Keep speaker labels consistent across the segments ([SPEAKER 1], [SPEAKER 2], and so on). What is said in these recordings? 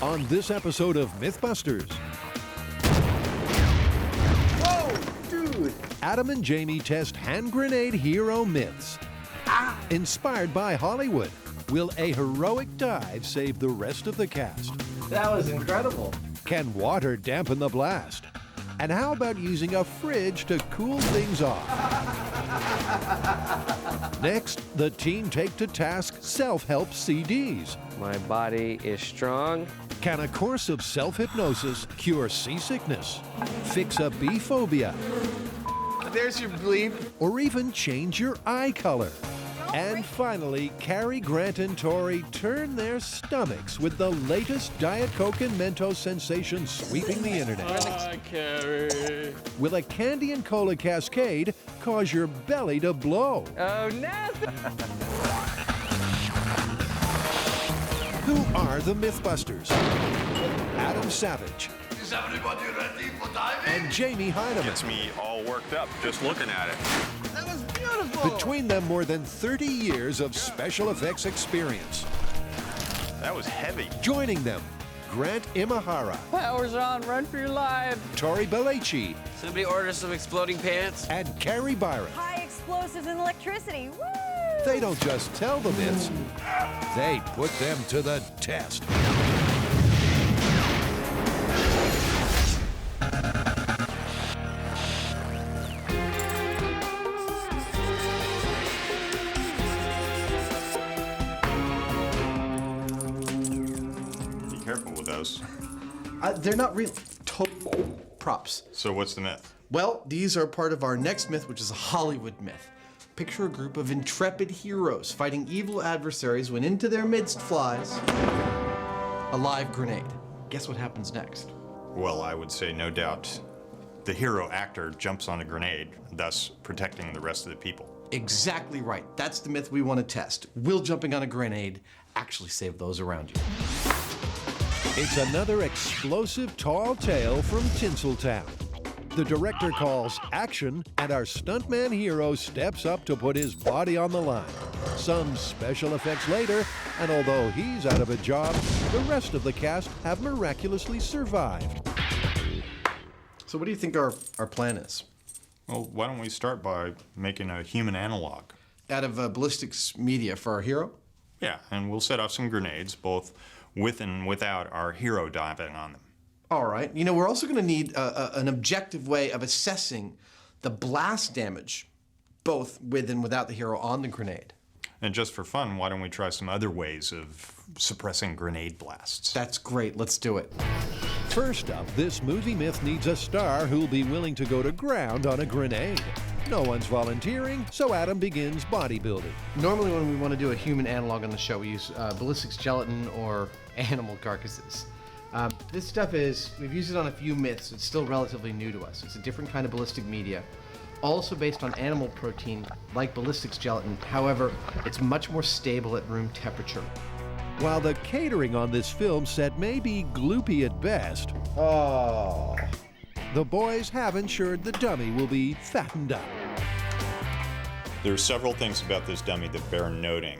[SPEAKER 1] on this episode of Mythbusters.
[SPEAKER 2] Whoa, dude!
[SPEAKER 1] Adam and Jamie test hand grenade hero myths. Inspired by Hollywood, will a heroic dive save the rest of the cast?
[SPEAKER 2] That was incredible.
[SPEAKER 1] Can water dampen the blast? And how about using a fridge to cool things off? Next, the team take to task self-help CDs.
[SPEAKER 3] My body is strong.
[SPEAKER 1] Can a course of self-hypnosis cure seasickness, fix a bee phobia,
[SPEAKER 2] There's your bleep.
[SPEAKER 1] or even change your eye color? And finally, Cary Grant and Tori turn their stomachs with the latest Diet Coke and Mentos sensation sweeping the internet.
[SPEAKER 3] Carrie.
[SPEAKER 1] Will a candy and cola cascade cause your belly to blow?
[SPEAKER 3] Oh, no.
[SPEAKER 1] Who are the Mythbusters? Adam Savage
[SPEAKER 4] Is everybody ready for diving?
[SPEAKER 1] and Jamie Hyneman.
[SPEAKER 5] Gets me all worked up just looking at it.
[SPEAKER 2] That was beautiful.
[SPEAKER 1] Between them, more than 30 years of special effects experience.
[SPEAKER 5] That was heavy.
[SPEAKER 1] Joining them, Grant Imahara,
[SPEAKER 3] Powers on, run for your life.
[SPEAKER 1] Tori Belleci,
[SPEAKER 3] Somebody order some exploding pants.
[SPEAKER 1] and Carrie Byron.
[SPEAKER 6] High explosives and electricity. Woo!
[SPEAKER 1] They don't just tell the myths, they put them to the test.
[SPEAKER 5] Be careful with those.
[SPEAKER 2] They're not real. Total props.
[SPEAKER 5] So what's the myth?
[SPEAKER 2] Well, these are part of our next myth, which is a Hollywood myth. Picture a group of intrepid heroes fighting evil adversaries when into their midst flies a live grenade. Guess what happens next?
[SPEAKER 5] Well, I would say no doubt the hero actor jumps on a grenade, thus protecting the rest of the people.
[SPEAKER 2] Exactly right. That's the myth we want to test. Will jumping on a grenade actually save those around you?
[SPEAKER 1] It's another explosive tall tale from Tinseltown. The director calls action, and our stuntman hero steps up to put his body on the line. Some special effects later, and although he's out of a job, the rest of the cast have miraculously survived.
[SPEAKER 2] So what do you think our plan is?
[SPEAKER 5] Well, why don't we start by making a human analog?
[SPEAKER 2] Out of ballistics media for our hero?
[SPEAKER 5] Yeah, and we'll set off some grenades, both with and without our hero diving on them.
[SPEAKER 2] All right. You know, we're also going to need an objective way of assessing the blast damage, both with and without the hero on the grenade.
[SPEAKER 5] And just for fun, why don't we try some other ways of suppressing grenade blasts?
[SPEAKER 2] That's great. Let's do it.
[SPEAKER 1] First up, this movie myth needs a star who'll be willing to go to ground on a grenade. No one's volunteering, so Adam begins bodybuilding.
[SPEAKER 2] Normally when we want to do a human analog on the show, we use ballistics gelatin or animal carcasses. This stuff we've used it on a few myths. It's still relatively new to us. It's a different kind of ballistic media, also based on animal protein, like ballistics gelatin. However, it's much more stable at room temperature.
[SPEAKER 1] While the catering on this film set may be gloopy at best, the boys have ensured the dummy will be fattened up.
[SPEAKER 5] There are several things about this dummy that bear noting.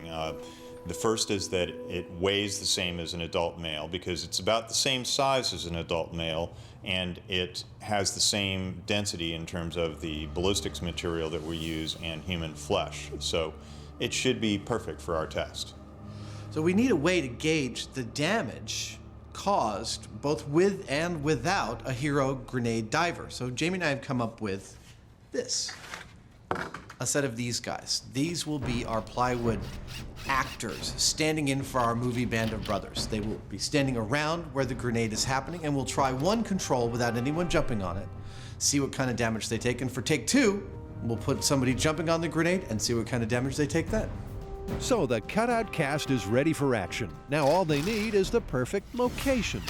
[SPEAKER 5] The first is that it weighs the same as an adult male because it's about the same size as an adult male, and it has the same density in terms of the ballistics material that we use and human flesh. So it should be perfect for our test.
[SPEAKER 2] So we need a way to gauge the damage caused both with and without a hero grenade diver. So Jamie and I have come up with this. A set of these guys. These will be our plywood actors standing in for our movie band of brothers. They will be standing around where the grenade is happening, and we'll try one control without anyone jumping on it, see what kind of damage they take, and for take two, we'll put somebody jumping on the grenade and see what kind of damage they take then.
[SPEAKER 1] So the cutout cast is ready for action. Now all they need is the perfect location.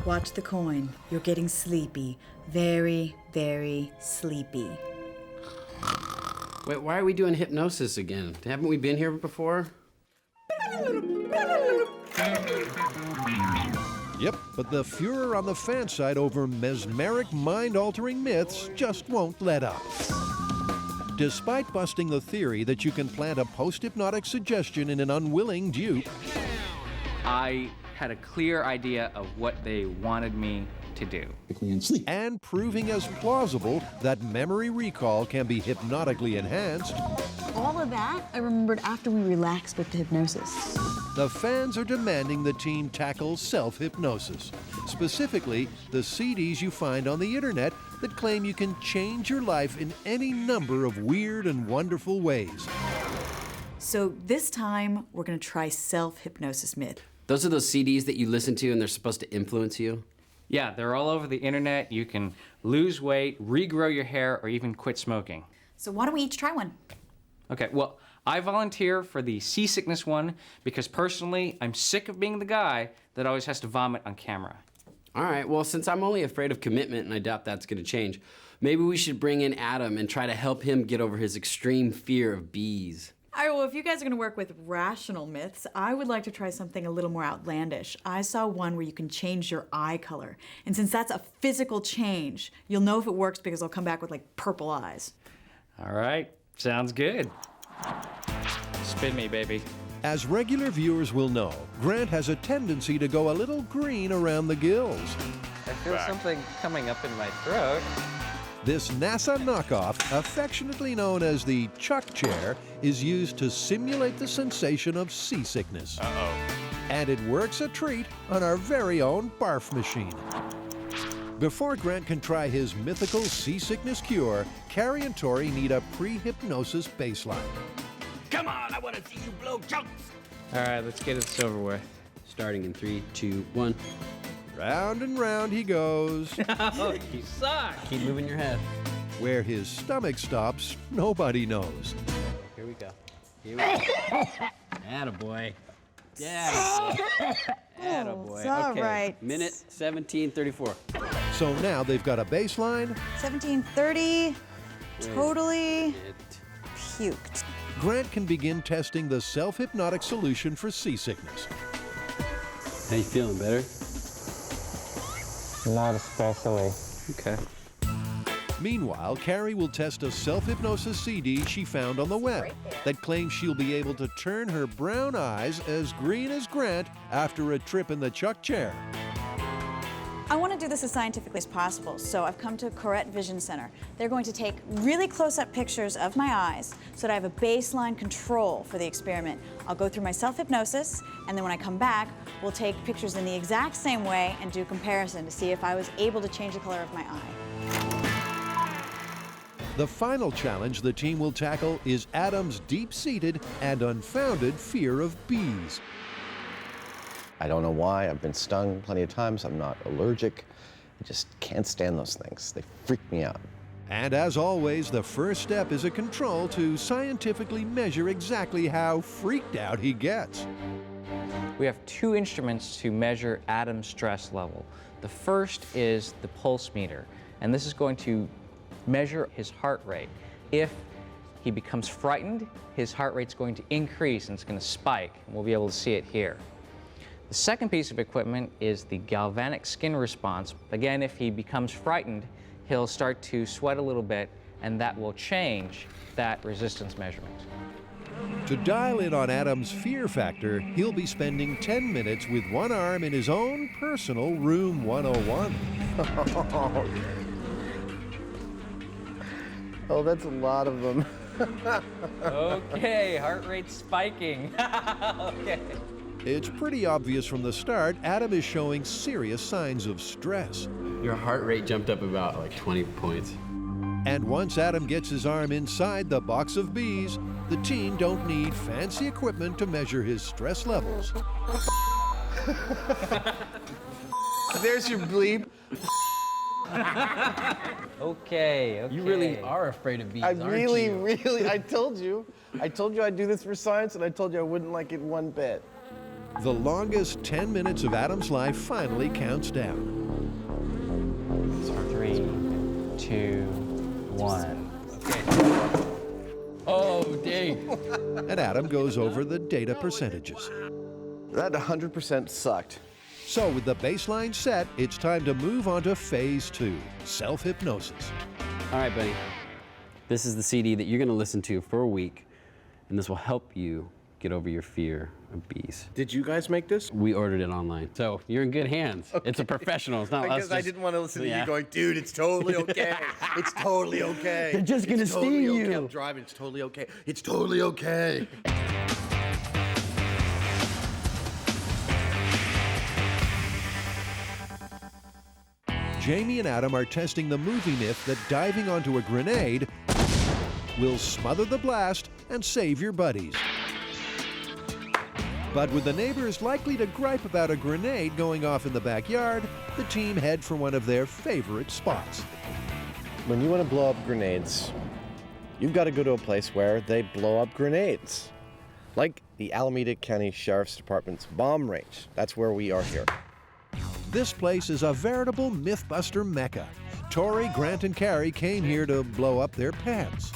[SPEAKER 7] Watch the coin. You're getting sleepy. Very, very sleepy.
[SPEAKER 8] Wait, why are we doing hypnosis again? Haven't we been here before?
[SPEAKER 1] Yep, but the furor on the fan site over mesmeric, mind-altering myths just won't let up. Despite busting the theory that you can plant a post-hypnotic suggestion in an unwilling dupe,
[SPEAKER 9] I had a clear idea of what they wanted me to do.
[SPEAKER 1] and proving as plausible that memory recall can be hypnotically enhanced,
[SPEAKER 6] All of that I remembered after we relaxed with the hypnosis.
[SPEAKER 1] the fans are demanding the team tackle self-hypnosis. Specifically, the CDs you find on the internet that claim you can change your life in any number of weird and wonderful ways.
[SPEAKER 7] So this time, we're gonna try self-hypnosis myth.
[SPEAKER 8] Those are those CDs that you listen to and they're supposed to influence you?
[SPEAKER 9] Yeah, they're all over the internet. You can lose weight, regrow your hair, or even quit smoking.
[SPEAKER 7] So why don't we each try one?
[SPEAKER 9] Okay, well, I volunteer for the seasickness one because personally, I'm sick of being the guy that always has to vomit on camera.
[SPEAKER 8] All right, well, since I'm only afraid of commitment and I doubt that's gonna change, maybe we should bring in Adam and try to help him get over his extreme fear of bees.
[SPEAKER 7] All right, well, if you guys are gonna work with rational myths, I would like to try something a little more outlandish. I saw one where you can change your eye color. And since that's a physical change, you'll know if it works because I'll come back with like purple eyes.
[SPEAKER 9] All right, sounds good. Spin me, baby.
[SPEAKER 1] As regular viewers will know, Grant has a tendency to go a little green around the gills.
[SPEAKER 3] I feel something coming up in my throat.
[SPEAKER 1] This NASA knockoff, affectionately known as the Chuck Chair, is used to simulate the sensation of seasickness. And it works a treat on our very own barf machine. Before Grant can try his mythical seasickness cure, Carrie and Tori need a pre-hypnosis baseline.
[SPEAKER 3] Come on, I want to see you blow chunks. All right, let's get this over with.
[SPEAKER 8] Starting in 3, 2, 1.
[SPEAKER 1] Round and round he goes.
[SPEAKER 3] Oh, you suck.
[SPEAKER 8] Keep moving your head.
[SPEAKER 1] Where his stomach stops, nobody knows.
[SPEAKER 8] Here we go. Here we go. Attaboy. Yeah. Attaboy.
[SPEAKER 6] It's all
[SPEAKER 8] Okay.
[SPEAKER 6] right.
[SPEAKER 8] Minute 17:34.
[SPEAKER 1] So now they've got a baseline.
[SPEAKER 6] 1730, totally
[SPEAKER 8] It.
[SPEAKER 6] puked.
[SPEAKER 1] Grant can begin testing the self-hypnotic solution for seasickness.
[SPEAKER 8] How you feeling, better?
[SPEAKER 3] Not especially.
[SPEAKER 8] Okay.
[SPEAKER 1] Meanwhile, Carrie will test a self-hypnosis CD she found on the web that claims she'll be able to turn her brown eyes as green as Grant after a trip in the Chuck Chair.
[SPEAKER 6] I want to do this as scientifically as possible, so I've come to Corrette Vision Center. They're going to take really close-up pictures of my eyes so that I have a baseline control for the experiment. I'll go through my self-hypnosis, and then when I come back, we'll take pictures in the exact same way and do a comparison to see if I was able to change the color of my eye.
[SPEAKER 1] The final challenge the team will tackle is Adam's deep-seated and unfounded fear of bees.
[SPEAKER 10] I don't know why. I've been stung plenty of times. I'm not allergic. I just can't stand those things. They freak me out.
[SPEAKER 1] And as always, the first step is a control to scientifically measure exactly how freaked out he gets.
[SPEAKER 9] We have two instruments to measure Adam's stress level. The first is the pulse meter, and this is going to measure his heart rate. If he becomes frightened, his heart rate's going to increase and it's going to spike, and we'll be able to see it here. The second piece of equipment is the galvanic skin response. Again, if he becomes frightened, he'll start to sweat a little bit, and that will change that resistance measurement.
[SPEAKER 1] To dial in on Adam's fear factor, he'll be spending 10 minutes with one arm in his own personal Room 101.
[SPEAKER 10] Oh, that's a lot of them.
[SPEAKER 9] Okay, heart rate spiking. Okay.
[SPEAKER 1] It's pretty obvious from the start, Adam is showing serious signs of stress.
[SPEAKER 8] Your heart rate jumped up about like 20 points.
[SPEAKER 1] And once Adam gets his arm inside the box of bees, the team don't need fancy equipment to measure his stress levels.
[SPEAKER 10] There's your bleep.
[SPEAKER 9] Okay.
[SPEAKER 8] You really are afraid of bees,
[SPEAKER 10] I
[SPEAKER 8] aren't
[SPEAKER 10] really,
[SPEAKER 8] you?
[SPEAKER 10] really, I told you I'd do this for science, and I told you I wouldn't like it one bit.
[SPEAKER 1] The longest 10 minutes of Adam's life finally counts down.
[SPEAKER 9] 3, 2, 1.
[SPEAKER 8] Oh, dang.
[SPEAKER 1] And Adam goes over the data percentages.
[SPEAKER 10] That 100% sucked.
[SPEAKER 1] So with the baseline set, it's time to move on to phase 2, self-hypnosis.
[SPEAKER 8] All right, buddy. This is the CD that you're going to listen to for a week, and this will help you get over your fear of bees.
[SPEAKER 10] Did you guys make this?
[SPEAKER 8] We ordered it online, so you're in good hands.
[SPEAKER 10] Okay.
[SPEAKER 8] It's a professional. It's not us.
[SPEAKER 10] Because I didn't want to listen to
[SPEAKER 8] Yeah.
[SPEAKER 10] you going, dude, it's totally okay. It's totally okay.
[SPEAKER 8] They're just gonna
[SPEAKER 10] It's totally
[SPEAKER 8] sting
[SPEAKER 10] okay.
[SPEAKER 8] you.
[SPEAKER 10] I'm driving. It's totally okay. It's totally okay.
[SPEAKER 1] Jamie and Adam are testing the movie myth that diving onto a grenade will smother the blast and save your buddies. But with the neighbors likely to gripe about a grenade going off in the backyard, the team head for one of their favorite spots.
[SPEAKER 10] When you want to blow up grenades, you've got to go to a place where they blow up grenades. Like the Alameda County Sheriff's Department's bomb range. That's where we are here.
[SPEAKER 1] This place is a veritable Mythbuster mecca. Tori, Grant, and Carrie came here to blow up their pants.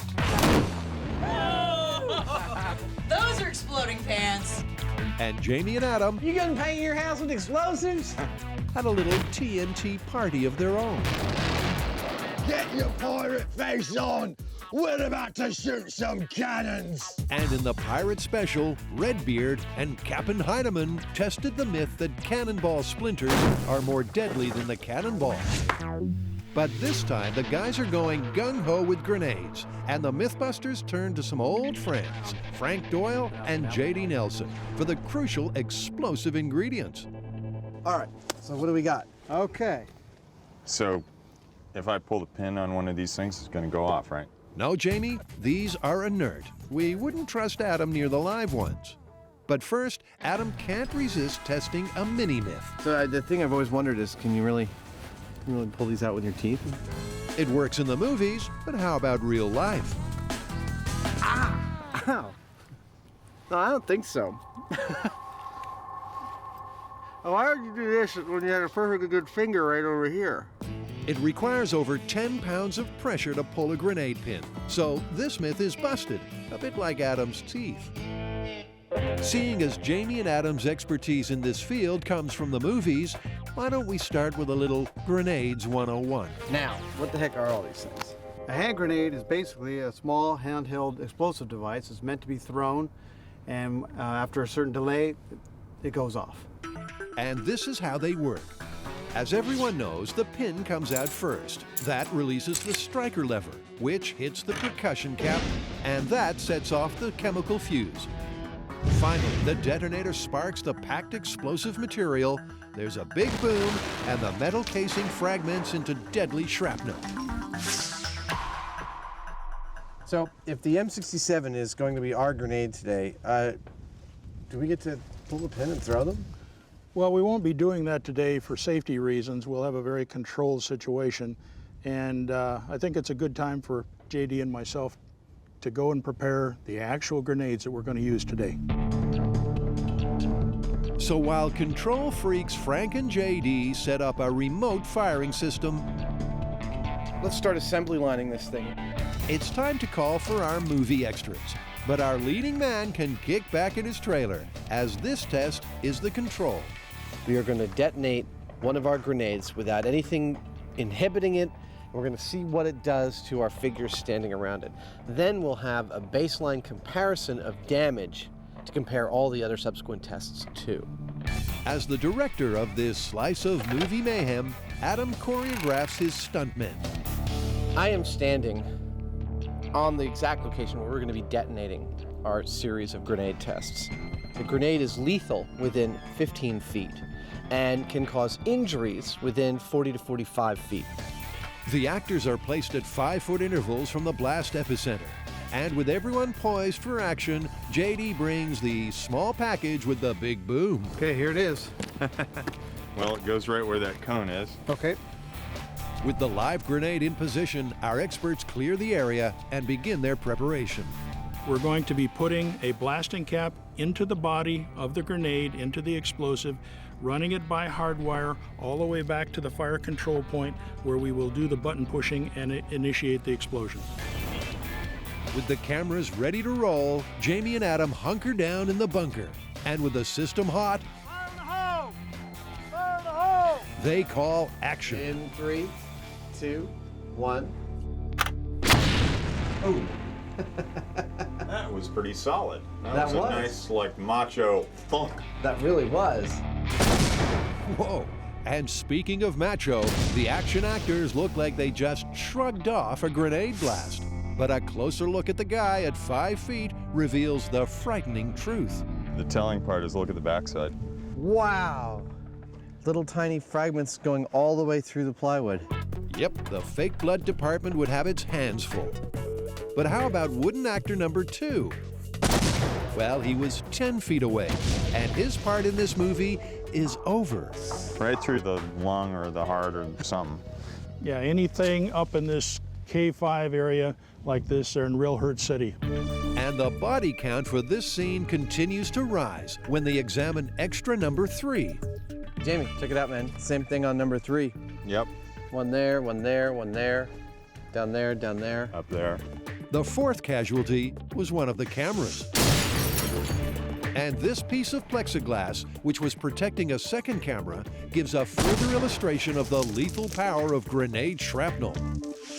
[SPEAKER 7] Those are exploding pants.
[SPEAKER 1] And Jamie and Adam
[SPEAKER 10] You gonna paint your house with explosives?
[SPEAKER 1] had a little TNT party of their own.
[SPEAKER 4] Get your pirate face on! We're about to shoot some cannons!
[SPEAKER 1] And in the pirate special, Redbeard and Captain Hyneman tested the myth that cannonball splinters are more deadly than the cannonball. But this time, the guys are going gung-ho with grenades, and the Mythbusters turn to some old friends, Frank Doyle and J.D. Nelson, for the crucial explosive ingredients.
[SPEAKER 2] All right, so what do we got?
[SPEAKER 11] Okay.
[SPEAKER 5] So, if I pull the pin on one of these things, it's going to go off, right?
[SPEAKER 1] No, Jamie, these are inert. We wouldn't trust Adam near the live ones. But first, Adam can't resist testing a mini-myth.
[SPEAKER 10] So the thing I've always wondered is, can you really pull these out with your teeth?
[SPEAKER 1] It works in the movies, but how about real life?
[SPEAKER 10] Ow. No, I don't think so.
[SPEAKER 11] Why would you do this when you had a perfectly good finger right over here?
[SPEAKER 1] It requires over 10 pounds of pressure to pull a grenade pin. So this myth is busted, a bit like Adam's teeth. Seeing as Jamie and Adam's expertise in this field comes from the movies, why don't we start with a little Grenades 101?
[SPEAKER 10] Now, what the heck are all these things?
[SPEAKER 11] A hand grenade is basically a small handheld explosive device. It's meant to be thrown, and after a certain delay, it goes off.
[SPEAKER 1] And this is how they work. As everyone knows, the pin comes out first. That releases the striker lever, which hits the percussion cap, and that sets off the chemical fuse. Finally, the detonator sparks the packed explosive material. There's a big boom, and the metal casing fragments into deadly shrapnel.
[SPEAKER 10] So, if the M67 is going to be our grenade today, do we get to pull the pin and throw them?
[SPEAKER 12] Well, we won't be doing that today for safety reasons. We'll have a very controlled situation. And I think it's a good time for JD and myself to go and prepare the actual grenades that we're going to use today.
[SPEAKER 1] So while control freaks Frank and JD set up a remote firing system,
[SPEAKER 10] let's start assembly lining this thing.
[SPEAKER 1] It's time to call for our movie extras. But our leading man can kick back in his trailer, as this test is the control.
[SPEAKER 10] We are going to detonate one of our grenades without anything inhibiting it. We're going to see what it does to our figures standing around it. Then we'll have a baseline comparison of damage to compare all the other subsequent tests to.
[SPEAKER 1] As the director of this slice of movie mayhem, Adam choreographs his stuntmen.
[SPEAKER 10] I am standing on the exact location where we're going to be detonating our series of grenade tests. The grenade is lethal within 15 feet and can cause injuries within 40 to 45 feet.
[SPEAKER 1] The actors are placed at 5-foot intervals from the blast epicenter. And with everyone poised for action, JD brings the small package with the big boom.
[SPEAKER 11] Okay, here it is.
[SPEAKER 5] Well, it goes right where that cone is.
[SPEAKER 11] Okay.
[SPEAKER 1] With the live grenade in position, our experts clear the area and begin their preparation.
[SPEAKER 12] We're going to be putting a blasting cap into the body of the grenade, into the explosive, running it by hardwire all the way back to the fire control point where we will do the button pushing and initiate the explosion.
[SPEAKER 1] With the cameras ready to roll, Jamie and Adam hunker down in the bunker. And with the system hot,
[SPEAKER 11] Fire in the hole!
[SPEAKER 1] they call action.
[SPEAKER 10] In 3, 2, 1.
[SPEAKER 5] Oh. That was pretty solid.
[SPEAKER 10] That
[SPEAKER 5] was
[SPEAKER 10] was.
[SPEAKER 5] a nice, like, macho thunk.
[SPEAKER 10] That really was.
[SPEAKER 1] Whoa. And speaking of macho, the action actors look like they just shrugged off a grenade blast. But a closer look at the guy at 5 feet reveals the frightening truth.
[SPEAKER 5] The telling part is look at the backside.
[SPEAKER 10] Wow. Little tiny fragments going all the way through the plywood.
[SPEAKER 1] Yep, the fake blood department would have its hands full. But how about wooden actor number 2? Well, he was 10 feet away, and his part in this movie is over.
[SPEAKER 5] Right through the lung or the heart or something.
[SPEAKER 12] Yeah, anything up in this K5 area like this, they're in real hurt city.
[SPEAKER 1] And the body count for this scene continues to rise when they examine extra number 3.
[SPEAKER 10] Jamie, check it out, man. Same thing on number 3.
[SPEAKER 5] Yep.
[SPEAKER 10] One there, one there, one there. Down there, down there.
[SPEAKER 5] Up there.
[SPEAKER 1] The 4th casualty was one of the cameras. And this piece of plexiglass, which was protecting a second camera, gives a further illustration of the lethal power of grenade shrapnel.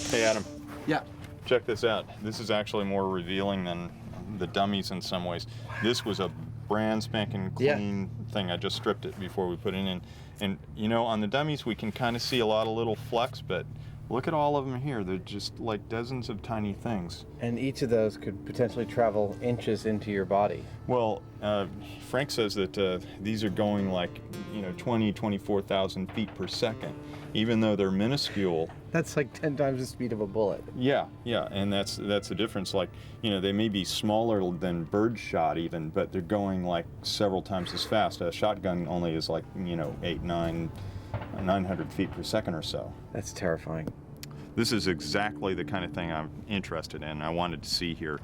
[SPEAKER 5] Hey, Adam.
[SPEAKER 10] Yeah.
[SPEAKER 5] Check this out. This is actually more revealing than the dummies in some ways. This was a brand spanking clean thing. I just stripped it before we put it in. And, you know, on the dummies, we can kind of see a lot of little flecks, but look at all of them here. They're just like dozens of tiny things.
[SPEAKER 10] And each of those could potentially travel inches into your body.
[SPEAKER 5] Well, Frank says that these are going like, 20, 24,000 feet per second, even though they're minuscule.
[SPEAKER 10] That's like 10 times the speed of a bullet.
[SPEAKER 5] Yeah, and that's the difference. Like, they may be smaller than bird shot even, but they're going like several times as fast. A shotgun only is like, 900 feet per second or so.
[SPEAKER 10] That's terrifying.
[SPEAKER 5] This is exactly the kind of thing I'm interested in. I wanted to see here.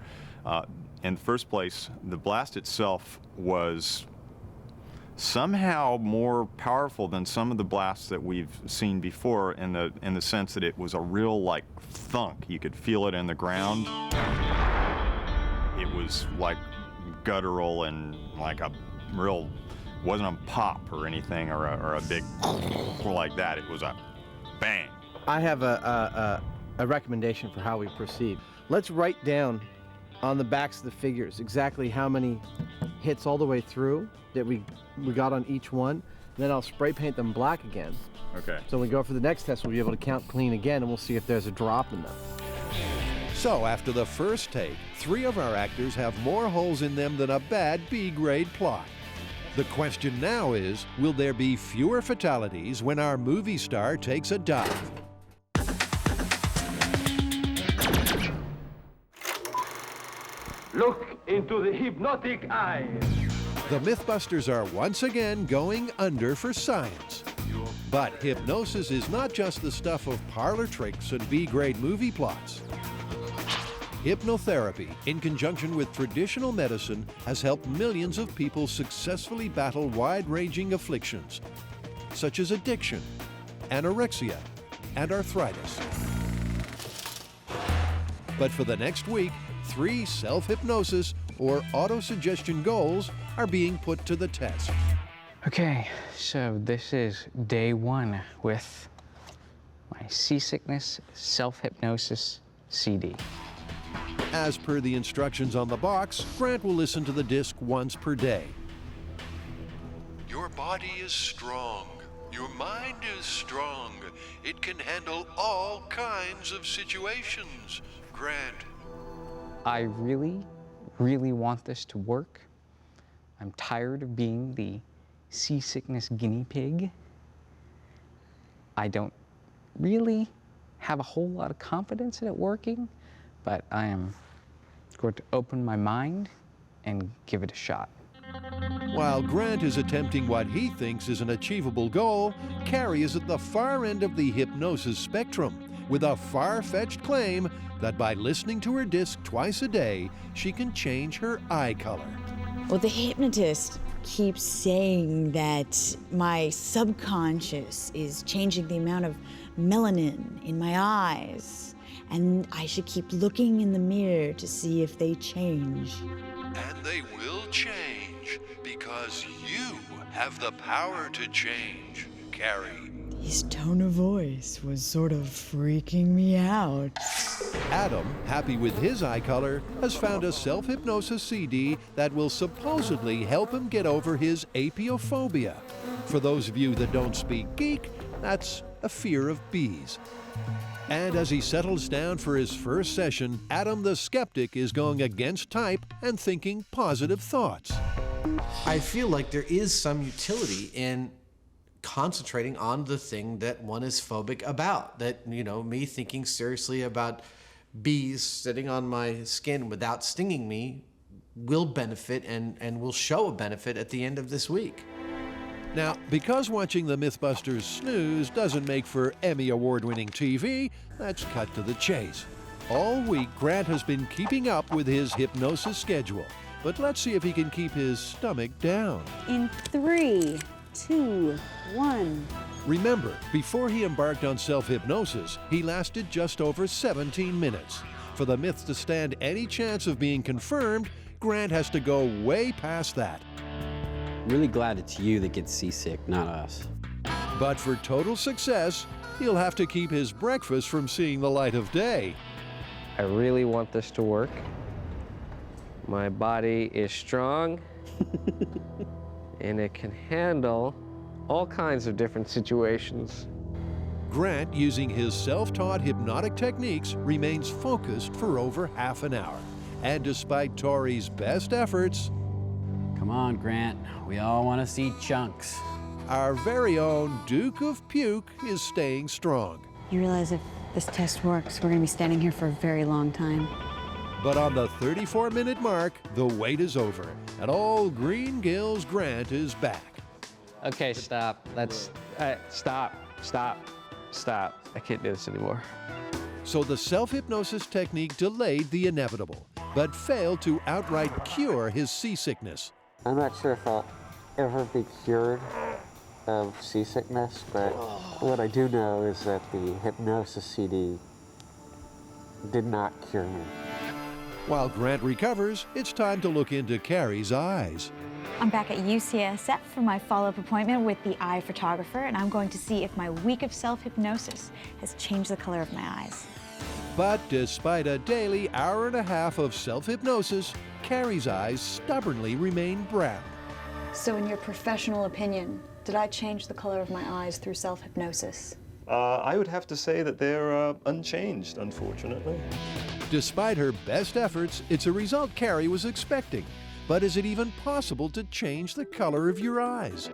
[SPEAKER 5] In the first place, the blast itself was somehow more powerful than some of the blasts that we've seen before in the sense that it was a real like thunk. You could feel it in the ground. It was like guttural and like a real, wasn't a pop or anything or a big like that. It was a bang.
[SPEAKER 10] I have a recommendation for how we proceed. Let's write down on the backs of the figures exactly how many hits all the way through that we got on each one. Then I'll spray paint them black again.
[SPEAKER 5] Okay.
[SPEAKER 10] So when we go for the next test, we'll be able to count clean again, and we'll see if there's a drop in them.
[SPEAKER 1] So after the first take, 3 of our actors have more holes in them than a bad B-grade plot. The question now is, will there be fewer fatalities when our movie star takes a dive?
[SPEAKER 13] Look into the hypnotic eyes.
[SPEAKER 1] The Mythbusters are once again going under for science. But hypnosis is not just the stuff of parlor tricks and B-grade movie plots. Hypnotherapy, in conjunction with traditional medicine, has helped millions of people successfully battle wide-ranging afflictions, such as addiction, anorexia, and arthritis. But for the next week, 3 self-hypnosis or auto-suggestion goals are being put to the test.
[SPEAKER 9] Okay, so this is day 1 with my seasickness self-hypnosis CD.
[SPEAKER 1] As per the instructions on the box, Grant will listen to the disc once per day.
[SPEAKER 14] Your body is strong. Your mind is strong. It can handle all kinds of situations. Grant.
[SPEAKER 9] I really, really want this to work. I'm tired of being the seasickness guinea pig. I don't really have a whole lot of confidence in it working, but I am going to open my mind and give it a shot.
[SPEAKER 1] While Grant is attempting what he thinks is an achievable goal, Carrie is at the far end of the hypnosis spectrum with a far-fetched claim that by listening to her disc twice a day, she can change her eye color.
[SPEAKER 6] Well, the hypnotist keeps saying that my subconscious is changing the amount of melanin in my eyes, and I should keep looking in the mirror to see if they change.
[SPEAKER 14] And they will change because you have the power to change, Carrie.
[SPEAKER 7] His tone of voice was sort of freaking me out.
[SPEAKER 1] Adam, happy with his eye color, has found a self-hypnosis CD that will supposedly help him get over his apiophobia. For those of you that don't speak geek, that's a fear of bees. And as he settles down for his first session, Adam the skeptic is going against type and thinking positive thoughts.
[SPEAKER 2] I feel like there is some utility in concentrating on the thing that one is phobic about. That, you know, me thinking seriously about bees sitting on my skin without stinging me will benefit and will show a benefit at the end of this week.
[SPEAKER 1] Now, because watching the Mythbusters snooze doesn't make for Emmy Award-winning TV, let's cut to the chase. All week, Grant has been keeping up with his hypnosis schedule, but let's see if he can keep his stomach down.
[SPEAKER 15] In 3, 2, 1.
[SPEAKER 1] Remember, before he embarked on self-hypnosis, he lasted just over 17 minutes. For the myth to stand any chance of being confirmed, Grant has to go way past that.
[SPEAKER 8] I'm really glad it's you that gets seasick, not us.
[SPEAKER 1] But for total success, he'll have to keep his breakfast from seeing the light of day.
[SPEAKER 3] I really want this to work. My body is strong, and it can handle all kinds of different situations.
[SPEAKER 1] Grant, using his self-taught hypnotic techniques, remains focused for over half an hour. And despite Tori's best efforts,
[SPEAKER 8] Come on, Grant. We all want to see chunks.
[SPEAKER 1] our very own Duke of Puke is staying strong.
[SPEAKER 15] You realize if this test works, we're going to be standing here for a very long time.
[SPEAKER 1] But on the 34-minute mark, the wait is over, and all Green Gills Grant is back.
[SPEAKER 3] Okay, stop. Stop. I can't do this anymore.
[SPEAKER 1] So the self-hypnosis technique delayed the inevitable, but failed to outright cure his seasickness.
[SPEAKER 16] I'm not sure if I'll ever be cured of seasickness, but what I do know is that the hypnosis CD did not cure me.
[SPEAKER 1] While Grant recovers, it's time to look into Carrie's eyes.
[SPEAKER 6] I'm back at UCSF for my follow-up appointment with the eye photographer, and I'm going to see if my week of self-hypnosis has changed the color of my eyes.
[SPEAKER 1] But despite a daily hour and a half of self-hypnosis, Carrie's eyes stubbornly remain brown.
[SPEAKER 6] So in your professional opinion, did I change the color of my eyes through self-hypnosis?
[SPEAKER 17] I would have to say that they're unchanged, unfortunately.
[SPEAKER 1] Despite her best efforts, it's a result Carrie was expecting. But is it even possible to change the color of your eyes?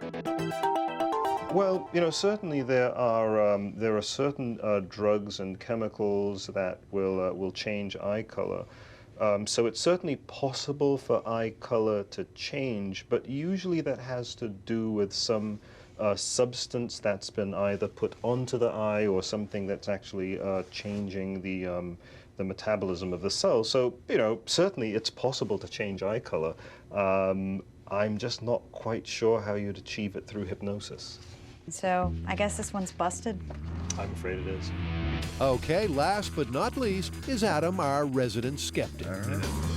[SPEAKER 17] Well, you know, certainly there are certain drugs and chemicals that will change eye color. So it's certainly possible for eye color to change, but usually that has to do with some substance that's been either put onto the eye or something that's actually changing the metabolism of the cell. So, you know, certainly it's possible to change eye color. I'm just not quite sure how you'd achieve it through hypnosis.
[SPEAKER 6] So I guess this one's busted.
[SPEAKER 17] I'm afraid it is.
[SPEAKER 1] Okay, last but not least is Adam, our resident skeptic.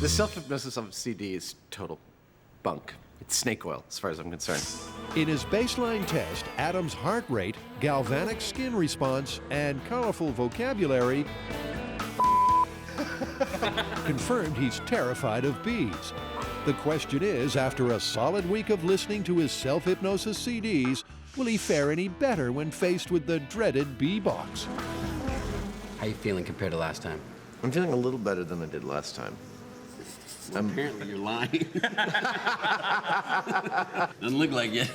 [SPEAKER 10] The self-hypnosis of CD is total bunk. It's snake oil, as far as I'm concerned.
[SPEAKER 1] In his baseline test, Adam's heart rate, galvanic skin response, and colorful vocabulary confirmed he's terrified of bees. The question is, after a solid week of listening to his self-hypnosis CDs, will he fare any better when faced with the dreaded bee box?
[SPEAKER 8] How you feeling compared to last time?
[SPEAKER 10] I'm feeling a little better than I did last time.
[SPEAKER 8] Well, apparently you're lying. Doesn't look like it.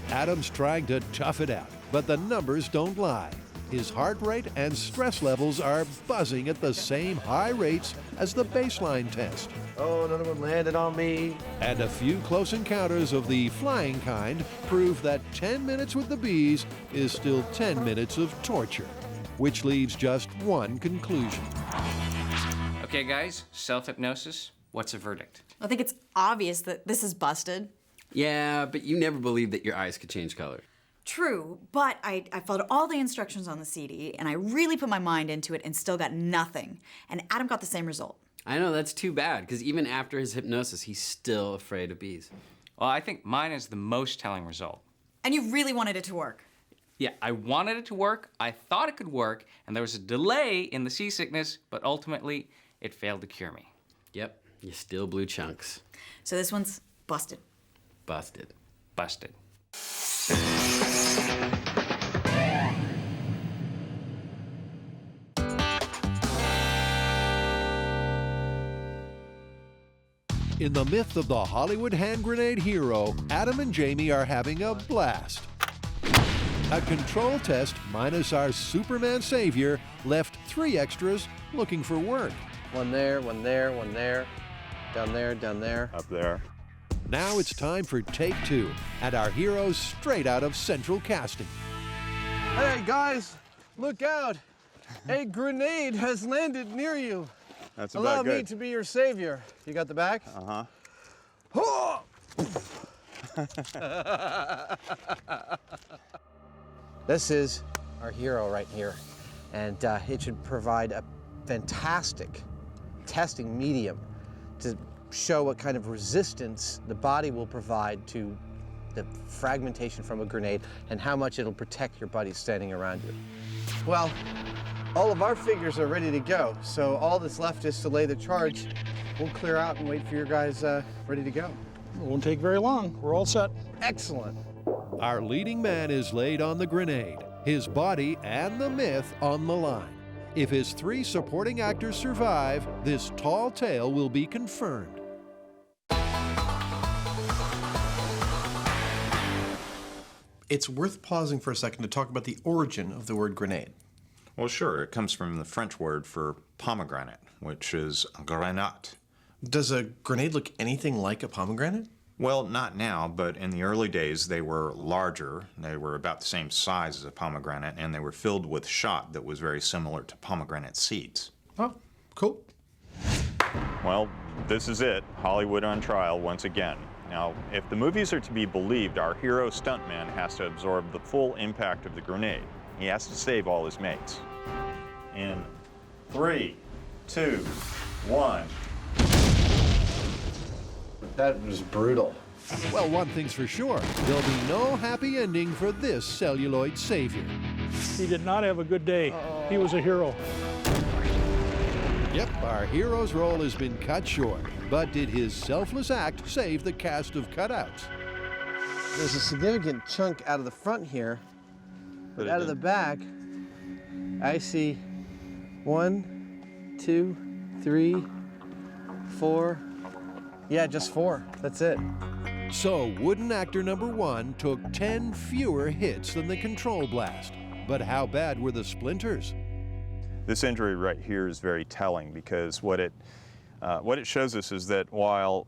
[SPEAKER 1] Adam's trying to tough it out, but the numbers don't lie. His heart rate and stress levels are buzzing at the same high rates as the baseline test.
[SPEAKER 10] Oh, another one landed on me.
[SPEAKER 1] And a few close encounters of the flying kind prove that 10 minutes with the bees is still 10 minutes of torture, which leaves just one conclusion.
[SPEAKER 9] Okay, guys, self-hypnosis, what's the verdict?
[SPEAKER 7] I think it's obvious that this is busted.
[SPEAKER 8] Yeah, but you never believed that your eyes could change color.
[SPEAKER 7] True, but I followed all the instructions on the CD, and I really put my mind into it and still got nothing. And Adam got the same result.
[SPEAKER 8] I know, that's too bad, because even after his hypnosis, he's still afraid of bees.
[SPEAKER 9] Well, I think mine is the most telling result.
[SPEAKER 7] And you really wanted it to work.
[SPEAKER 18] Yeah, I wanted it to work, I thought it could work, and there was a delay in the seasickness, but ultimately, it failed to cure me.
[SPEAKER 8] Yep, you still blew chunks.
[SPEAKER 7] So this one's busted.
[SPEAKER 8] Busted.
[SPEAKER 18] Busted.
[SPEAKER 1] In the myth of the Hollywood hand grenade hero, Adam and Jamie are having a blast. A control test minus our Superman savior left 3 extras looking for work.
[SPEAKER 10] One there, one there, one there. Down there, down there.
[SPEAKER 5] Up there.
[SPEAKER 1] Now it's time for take 2, and our heroes straight out of Central Casting.
[SPEAKER 10] Hey guys, look out! A grenade has landed near you.
[SPEAKER 5] That's
[SPEAKER 10] Allow
[SPEAKER 5] about
[SPEAKER 10] me
[SPEAKER 5] good.
[SPEAKER 10] to be your savior. You got the back?
[SPEAKER 5] Uh-huh.
[SPEAKER 10] This is our hero right here, and it should provide a fantastic testing medium to show what kind of resistance the body will provide to the fragmentation from a grenade and how much it'll protect your buddies standing around you. Well, all of our figures are ready to go, so all that's left is to lay the charge. We'll clear out and wait for your guys ready to go.
[SPEAKER 12] It won't take very long. We're all set.
[SPEAKER 10] Excellent.
[SPEAKER 1] Our leading man is laid on the grenade, his body and the myth on the line. If his 3 supporting actors survive, this tall tale will be confirmed.
[SPEAKER 2] It's worth pausing for a second to talk about the origin of the word grenade.
[SPEAKER 5] Well, sure. It comes from the French word for pomegranate, which is grenade.
[SPEAKER 2] Does a grenade look anything like a pomegranate?
[SPEAKER 5] Well, not now, but in the early days they were larger. They were about the same size as a pomegranate, and they were filled with shot that was very similar to pomegranate seeds.
[SPEAKER 2] Oh, cool.
[SPEAKER 5] Well, this is it. Hollywood on trial once again. Now, if the movies are to be believed, our hero stuntman has to absorb the full impact of the grenade. He has to save all his mates. In 3, 2, 1.
[SPEAKER 10] That was brutal.
[SPEAKER 1] Well, one thing's for sure, there'll be no happy ending for this celluloid savior.
[SPEAKER 12] He did not have a good day. He was a hero.
[SPEAKER 1] Yep, our hero's role has been cut short, but did his selfless act save the cast of cutouts?
[SPEAKER 10] There's a significant chunk out of the front here, but out of the back, I see 1, 2, 3, 4. Yeah, just 4. That's it.
[SPEAKER 1] So wooden actor number 1 took 10 fewer hits than the control blast. But how bad were the splinters?
[SPEAKER 5] This injury right here is very telling because what it shows us is that while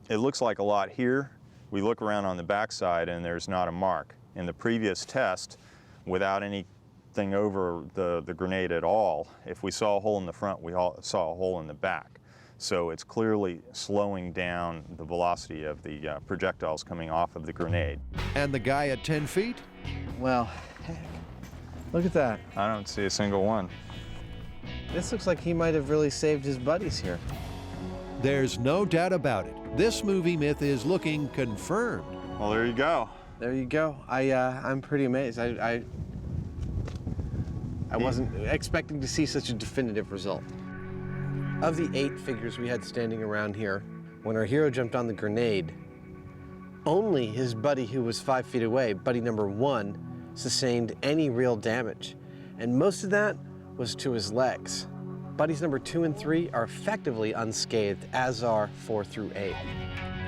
[SPEAKER 5] it looks like a lot here, we look around on the backside and there's not a mark. In the previous test, without anything over the grenade at all, if we saw a hole in the front, we saw a hole in the back. So it's clearly slowing down the velocity of the projectiles coming off of the grenade.
[SPEAKER 1] And the guy at 10 feet?
[SPEAKER 10] Well, heck, look at that.
[SPEAKER 5] I don't see a single one.
[SPEAKER 10] This looks like he might have really saved his buddies here.
[SPEAKER 1] There's no doubt about it. This movie myth is looking confirmed.
[SPEAKER 5] Well, there you go.
[SPEAKER 10] There you go. I'm pretty amazed. I wasn't expecting to see such a definitive result. Of the 8 figures we had standing around here, when our hero jumped on the grenade, only his buddy who was 5 feet away, buddy number 1, sustained any real damage. And most of that was to his legs. Buddies number 2 and 3 are effectively unscathed, as are 4 through 8.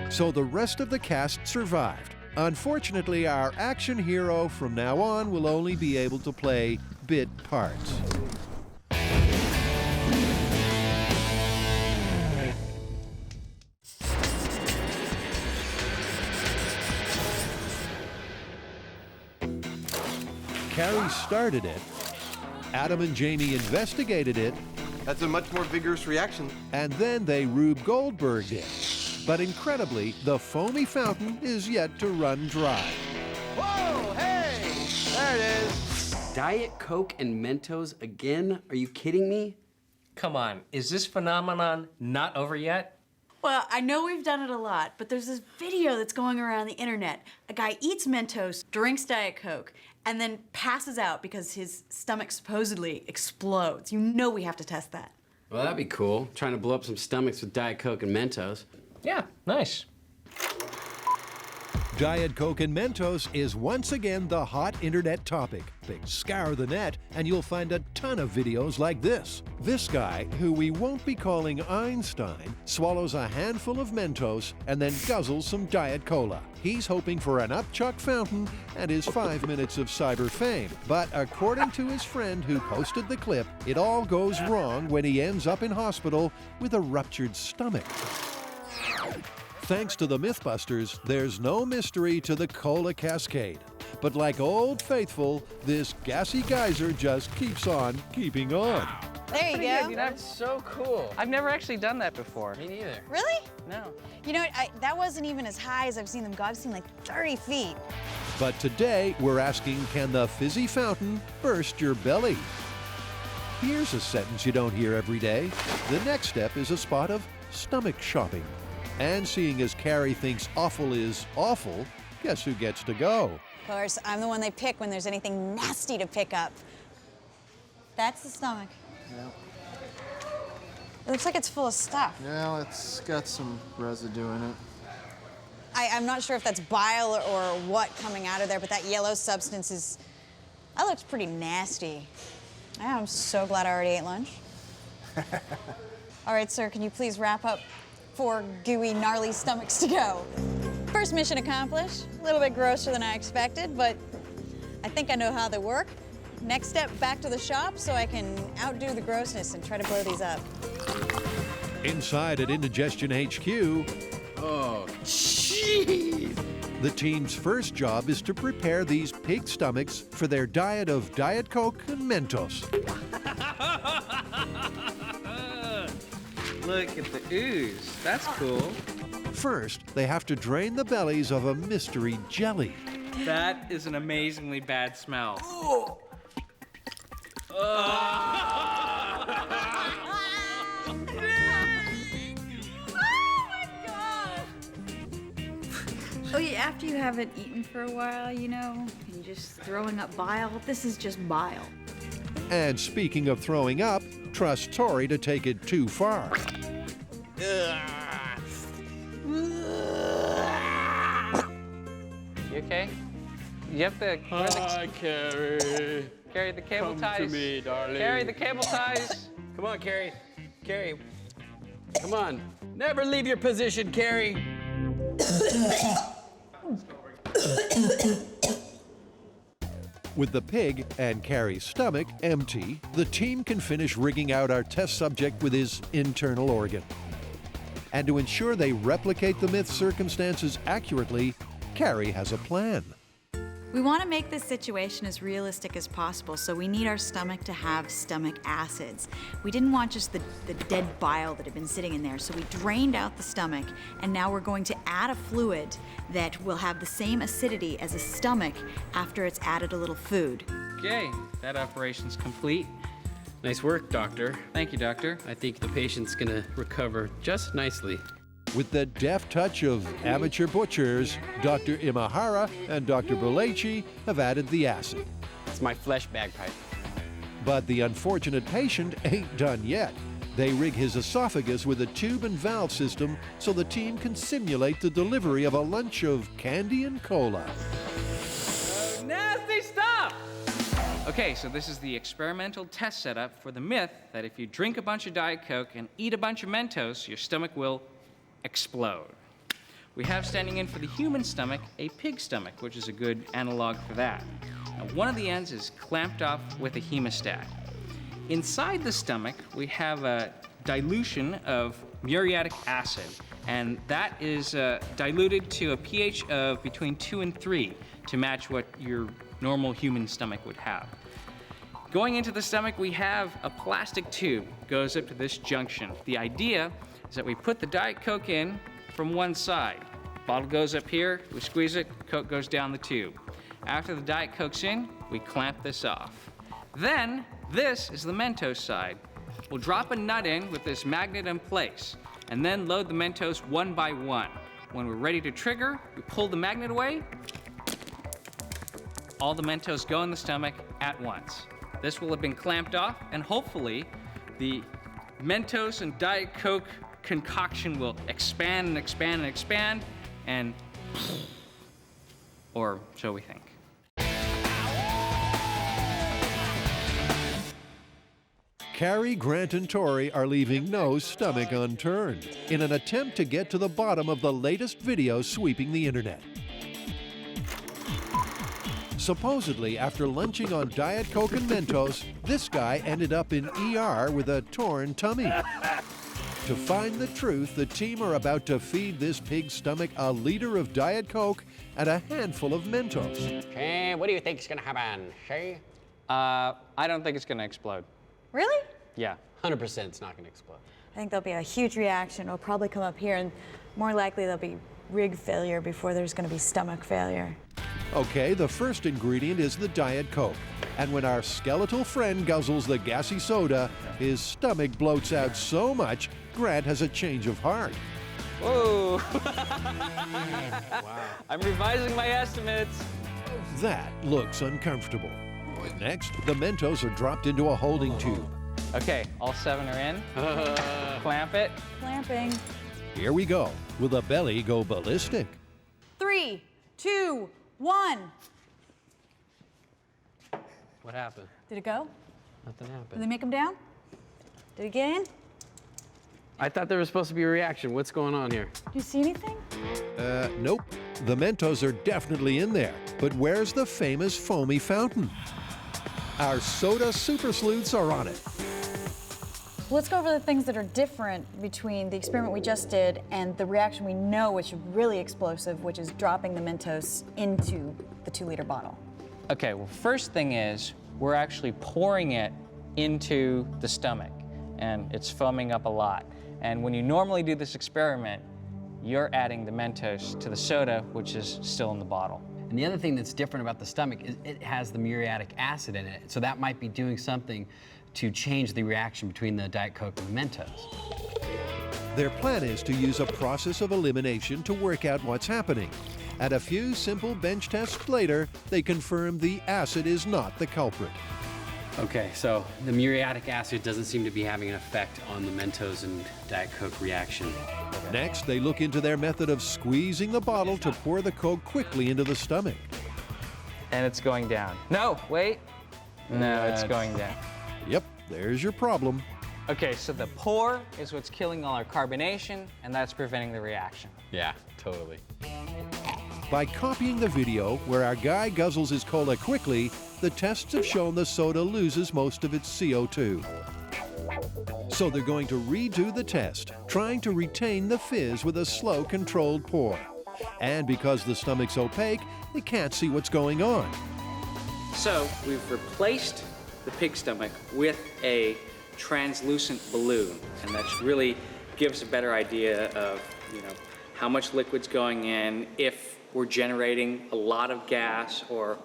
[SPEAKER 1] So the rest of the cast survived. Unfortunately, our action hero from now on will only be able to play bit parts. Carrie started it. Adam and Jamie investigated it.
[SPEAKER 2] That's a much more vigorous reaction.
[SPEAKER 1] And then they Rube Goldberg'd it. But incredibly, the foamy fountain is yet to run dry.
[SPEAKER 8] Whoa, hey! There it is. Diet Coke and Mentos again? Are you kidding me?
[SPEAKER 9] Come on, is this phenomenon not over yet?
[SPEAKER 7] Well, I know we've done it a lot, but there's this video that's going around the internet. A guy eats Mentos, drinks Diet Coke, and then passes out because his stomach supposedly explodes. You know we have to test that.
[SPEAKER 8] Well, that'd be cool. Trying to blow up some stomachs with Diet Coke and Mentos.
[SPEAKER 9] Yeah, nice.
[SPEAKER 1] Diet Coke and Mentos is once again the hot internet topic. Scour the net and you'll find a ton of videos like this. This guy, who we won't be calling Einstein, swallows a handful of Mentos and then guzzles some Diet Cola. He's hoping for an upchuck fountain and his 5 minutes of cyber fame. But according to his friend who posted the clip, it all goes wrong when he ends up in hospital with a ruptured stomach. Thanks to the Mythbusters, there's no mystery to the cola cascade. But like Old Faithful, this gassy geyser just keeps on keeping on.
[SPEAKER 6] There you
[SPEAKER 9] Pretty
[SPEAKER 6] go.
[SPEAKER 9] good, you know?
[SPEAKER 8] That's so cool.
[SPEAKER 9] I've never actually done that before.
[SPEAKER 8] Me neither.
[SPEAKER 6] Really?
[SPEAKER 9] No.
[SPEAKER 6] You know, that wasn't even as high as I've seen them go. I've seen like 30 feet.
[SPEAKER 1] But today, we're asking, can the fizzy fountain burst your belly? Here's a sentence you don't hear every day. The next step is a spot of stomach shopping. And seeing as Carrie thinks awful is awful, guess who gets to go?
[SPEAKER 6] Of course, I'm the one they pick when there's anything nasty to pick up. That's the stomach.
[SPEAKER 2] Yeah.
[SPEAKER 6] It looks like it's full of stuff.
[SPEAKER 2] Yeah, it's got some residue in it.
[SPEAKER 6] I'm not sure if that's bile or what coming out of there, but that yellow substance is... That looks pretty nasty. Yeah, I'm so glad I already ate lunch. All right, sir, can you please wrap up 4 gooey, gnarly stomachs to go? First mission accomplished. A little bit grosser than I expected, but I think I know how they work. Next step, back to the shop so I can outdo the grossness and try to blow these up.
[SPEAKER 1] Inside at Indigestion HQ,
[SPEAKER 8] oh, jeez!
[SPEAKER 1] The team's first job is to prepare these pig stomachs for their diet of Diet Coke and Mentos.
[SPEAKER 9] Look at the ooze. That's cool.
[SPEAKER 1] First, they have to drain the bellies of a mystery jelly.
[SPEAKER 18] That is an amazingly bad smell.
[SPEAKER 6] Oh
[SPEAKER 7] yeah, after you haven't eaten for a while, you know, and just throwing up bile, this is just bile.
[SPEAKER 1] And speaking of throwing up, trust Tori to take it too far.
[SPEAKER 9] You okay? You have to...
[SPEAKER 8] Hi, Carrie.
[SPEAKER 9] Carry the cable ties.
[SPEAKER 8] Come to me, darling.
[SPEAKER 9] Carry the cable ties.
[SPEAKER 8] Come on, Carrie. Carrie. Come on. Never leave your position, Carrie.
[SPEAKER 1] With the pig and Carrie's stomach empty, the team can finish rigging out our test subject with his internal organ. And to ensure they replicate the myth's circumstances accurately, Carrie has a plan.
[SPEAKER 7] We want to make this situation as realistic as possible, so we need our stomach to have stomach acids. We didn't want just the dead bile that had been sitting in there, so we drained out the stomach, and now we're going to add a fluid that will have the same acidity as a stomach after it's added a little food.
[SPEAKER 18] Okay, that operation's complete.
[SPEAKER 8] Nice work, doctor.
[SPEAKER 18] Thank you, doctor.
[SPEAKER 8] I think the patient's gonna recover just nicely.
[SPEAKER 1] With the deft touch of amateur butchers, Dr. Imahara and Dr. Bulaci have added the acid.
[SPEAKER 8] It's my flesh bagpipe.
[SPEAKER 1] But the unfortunate patient ain't done yet. They rig his esophagus with a tube and valve system so the team can simulate the delivery of a lunch of candy and cola.
[SPEAKER 18] Nasty stuff! Okay, so this is the experimental test setup for the myth that if you drink a bunch of Diet Coke and eat a bunch of Mentos, your stomach will explode. We have standing in for the human stomach a pig stomach, which is a good analog for that. Now, one of the ends is clamped off with a hemostat. Inside the stomach, we have a dilution of muriatic acid, and that is diluted to a pH of between 2 and 3 to match what your normal human stomach would have. Going into the stomach, we have a plastic tube, goes up to this junction. The idea is that we put the Diet Coke in from one side. Bottle goes up here, we squeeze it, Coke goes down the tube. After the Diet Coke's in, we clamp this off. Then, this is the Mentos side. We'll drop a nut in with this magnet in place, and then load the Mentos one by one. When we're ready to trigger, we pull the magnet away, all the Mentos go in the stomach at once. This will have been clamped off, and hopefully the Mentos and Diet Coke concoction will expand and expand and expand, and or so we think.
[SPEAKER 1] Carrie, Grant, and Tori are leaving no stomach unturned in an attempt to get to the bottom of the latest video sweeping the internet. Supposedly, after lunching on Diet Coke and Mentos, this guy ended up in ER with a torn tummy. To find the truth, the team are about to feed this pig's stomach a liter of Diet Coke and a handful of Mentos.
[SPEAKER 8] Okay, what do you think is gonna happen, Shay?
[SPEAKER 9] I don't think it's gonna explode.
[SPEAKER 6] Really?
[SPEAKER 9] Yeah.
[SPEAKER 8] 100% it's not gonna explode.
[SPEAKER 6] I think there'll be a huge reaction. It'll probably come up here, and more likely there'll be rig failure before there's going to be stomach failure.
[SPEAKER 1] Okay, the first ingredient is the Diet Coke. And when our skeletal friend guzzles the gassy soda, his stomach bloats out so much, Grant has a change of heart.
[SPEAKER 9] Whoa! Wow. I'm revising my estimates.
[SPEAKER 1] That looks uncomfortable. Next, the Mentos are dropped into a holding tube.
[SPEAKER 9] Okay, all 7 are in. Clamp it.
[SPEAKER 6] Clamping.
[SPEAKER 1] Here we go. Will the belly go ballistic?
[SPEAKER 6] 3, 2, 1.
[SPEAKER 8] What happened?
[SPEAKER 6] Did it go?
[SPEAKER 8] Nothing
[SPEAKER 6] Did
[SPEAKER 8] happened.
[SPEAKER 6] they make him down? Did it get in?
[SPEAKER 8] I thought there was supposed to be a reaction. What's going on here?
[SPEAKER 6] Do you see anything?
[SPEAKER 1] Nope. The Mentos are definitely in there. But where's the famous foamy fountain? Our soda super sleuths are on it.
[SPEAKER 6] Let's go over the things that are different between the experiment we just did and the reaction we know, which is really explosive, which is dropping the Mentos into the 2-liter bottle.
[SPEAKER 9] Okay, well, first thing is we're actually pouring it into the stomach, and it's foaming up a lot. And when you normally do this experiment, you're adding the Mentos to the soda, which is still in the bottle.
[SPEAKER 8] And the other thing that's different about the stomach is it has the muriatic acid in it. So that might be doing something to change the reaction between the Diet Coke and the Mentos.
[SPEAKER 1] Their plan is to use a process of elimination to work out what's happening. And a few simple bench tests later, they confirm the acid is not the culprit.
[SPEAKER 8] Okay, so the muriatic acid doesn't seem to be having an effect on the Mentos and Diet Coke reaction.
[SPEAKER 1] Next, they look into their method of squeezing the bottle to pour the Coke quickly into the stomach.
[SPEAKER 9] And it's going down. No, wait. No, it's going down.
[SPEAKER 1] Yep, there's your problem.
[SPEAKER 9] Okay, so the pour is what's killing all our carbonation, and that's preventing the reaction.
[SPEAKER 8] Yeah, totally.
[SPEAKER 1] By copying the video where our guy guzzles his cola quickly, the tests have shown the soda loses most of its CO2. So they're going to redo the test, trying to retain the fizz with a slow, controlled pour. And because the stomach's opaque, they can't see what's going on.
[SPEAKER 18] So we've replaced the pig stomach with a translucent balloon, and that really gives a better idea of, how much liquid's going in, if we're generating a lot of gas, or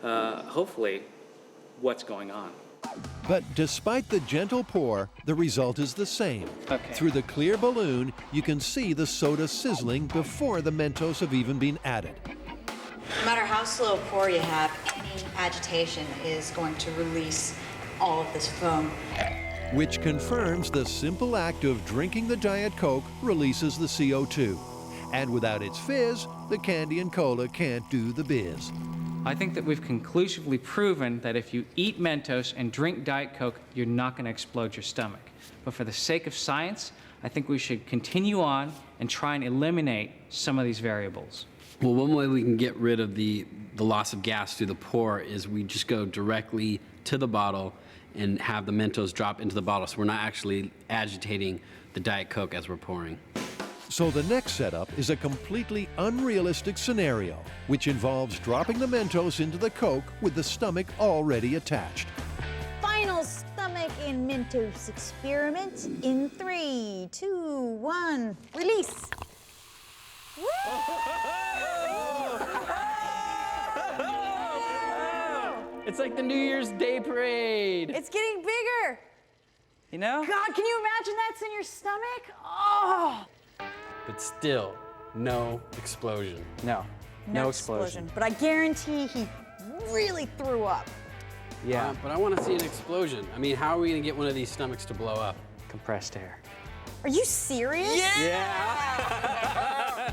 [SPEAKER 18] hopefully what's going on.
[SPEAKER 1] But despite the gentle pour, the result is the same.
[SPEAKER 18] Okay.
[SPEAKER 1] Through the clear balloon, you can see the soda sizzling before the Mentos have even been added.
[SPEAKER 6] No matter how slow a pour you have, any agitation is going to release all of this foam.
[SPEAKER 1] Which confirms the simple act of drinking the Diet Coke releases the CO2. And without its fizz, the candy and cola can't do the biz.
[SPEAKER 18] I think that we've conclusively proven that if you eat Mentos and drink Diet Coke, you're not going to explode your stomach. But for the sake of science, I think we should continue on and try and eliminate some of these variables.
[SPEAKER 8] Well, one way we can get rid of the loss of gas through the pour is we just go directly to the bottle and have the Mentos drop into the bottle, so we're not actually agitating the Diet Coke as we're pouring.
[SPEAKER 1] So the next setup is a completely unrealistic scenario, which involves dropping the Mentos into the Coke with the stomach already attached.
[SPEAKER 6] Final stomach and Mentos experiment in 3, 2, 1, release.
[SPEAKER 8] It's like the New Year's Day parade.
[SPEAKER 6] It's getting bigger.
[SPEAKER 9] You know?
[SPEAKER 6] God, can you imagine that's in your stomach? Oh.
[SPEAKER 8] But still, no explosion.
[SPEAKER 9] No.
[SPEAKER 6] No explosion. But I guarantee he really threw up.
[SPEAKER 8] Yeah. But I want to see an explosion. I mean, how are we going to get one of these stomachs to blow up?
[SPEAKER 9] Compressed air.
[SPEAKER 6] Are you serious?
[SPEAKER 8] Yeah!